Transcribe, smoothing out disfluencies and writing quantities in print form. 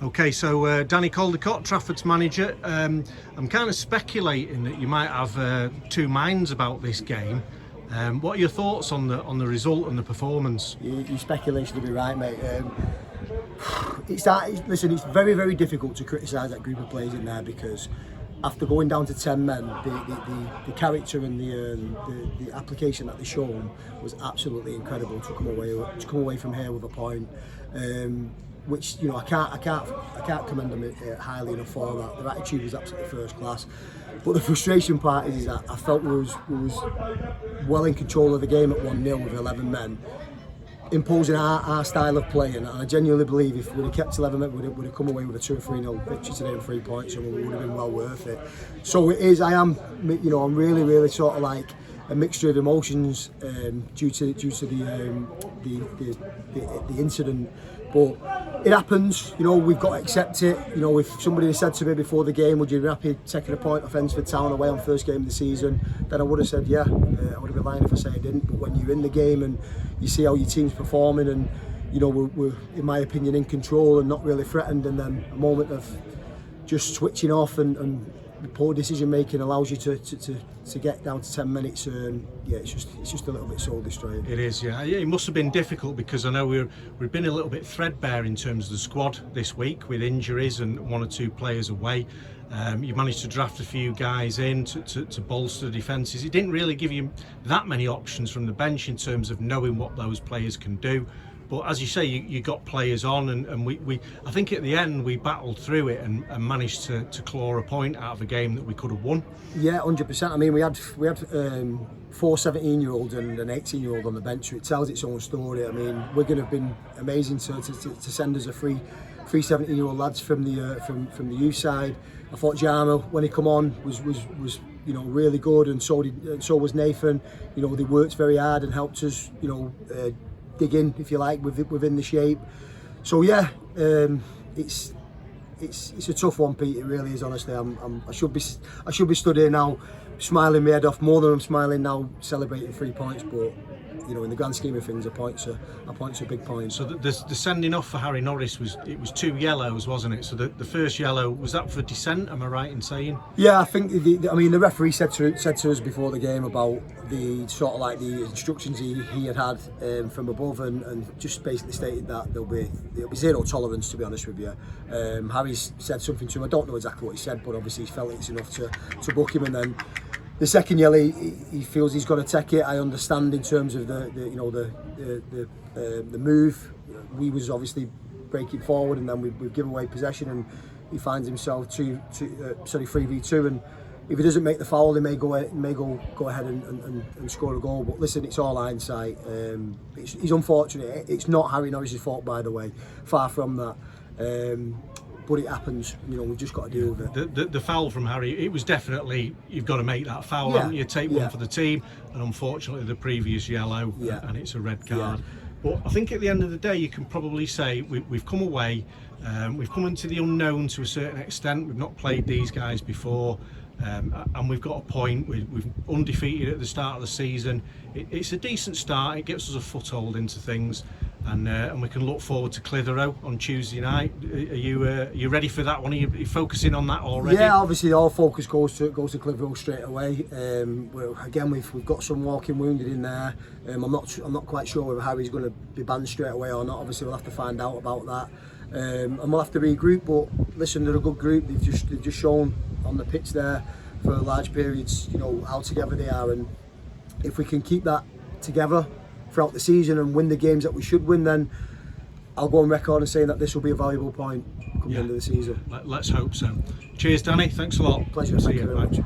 Okay, so Danny Caldecott, Trafford's manager. I'm kind of speculating that you might have two minds about this game. What are your thoughts on the result and the performance? Your speculation will be right, mate. Listen, it's very, very difficult to criticise that group of players in there because after going down to 10 men, the character and the application that they shown was absolutely incredible to come away from here with a point. Which I can't commend them highly enough for that. Their attitude was absolutely first class. But the frustration part is that I felt we was well in control of the game at 1-0 with 11 men, imposing our style of play, and I genuinely believe if we'd have kept 11 men, we'd have come away with a 2 or 3-0 victory today and 3 points, and we would have been well worth it. So it is. I'm really sort of like a mixture of emotions due to the incident. But it happens, we've got to accept it. If somebody had said to me before the game, would you be happy taking a point off Hednesford Town away on first game of the season, then I would have said yeah. I would have been lying if I said I didn't. But when you're in the game and you see how your team's performing and we're in my opinion in control and not really threatened, and then a moment of just switching off and poor decision making allows you to get down to 10 minutes, it's just a little bit soul destroying. It is, yeah. It must have been difficult because I know we've been a little bit threadbare in terms of the squad this week with injuries and 1 or 2 players away. You managed to draft a few guys in to bolster defences. It didn't really give you that many options from the bench in terms of knowing what those players can do. But as you say, you got players on, and we I think at the end we battled through it and managed to claw a point out of a game that we could have won. Yeah, 100%. I mean, we had 4 17-year-olds and an 18-year-old on the bench, so it tells its own story. I mean, Wigan have been amazing to send us a three 17-year-old lads from the youth side. I thought Jama, when he come on, was really good, and so was Nathan. They worked very hard and helped us dig in, if you like, within the shape. So yeah, it's a tough one, Pete. It really is. Honestly, I should be stood here now, smiling my head off more than I'm smiling now, celebrating 3 points. But in the grand scheme of things, a point's a big point. So the sending off for Harry Norris was 2 yellows, wasn't it? So the first yellow, was that for dissent? Am I right in saying? Yeah, I think the referee said to us before the game about the sort of like the instructions he had from above, and just basically stated that there'll be 0 tolerance, to be honest with you. Harry's said something to him. I don't know exactly what he said, but obviously he felt it's enough to book him, and then the second yellow, he feels he's got to take it. I understand in terms of the move. We was obviously breaking forward, and then we've given away possession, and he finds himself 3v2. And if he doesn't make the foul, he may go ahead and score a goal. But listen, it's all hindsight. It's unfortunate. It's not Harry Norris's fault, by the way. Far from that. But it happens, we've just got to deal with it. The foul from Harry, it was definitely, you've got to make that foul, haven't you? Take one for the team, and unfortunately the previous yellow, and it's a red card. But I think at the end of the day, you can probably say we've come away, we've come into the unknown to a certain extent. We've not played these guys before, and we've got a point. We've undefeated at the start of the season. It's a decent start. It gets us a foothold into things. And we can look forward to Clitheroe on Tuesday night. Are you ready for that one? Are you focusing on that already? Yeah, obviously all focus goes to Clitheroe straight away. We've got some walking wounded in there. I'm not quite sure whether Harry's going to be banned straight away or not. Obviously we'll have to find out about that, and we'll have to regroup. But listen, they're a good group. They've just shown on the pitch there for large periods, how together they are, and if we can keep that together throughout the season and win the games that we should win, then I'll go on record and saying that this will be a valuable point come the end of the season. Let's hope so. Cheers, Danny. Thanks a lot. Pleasure. Thank you very much.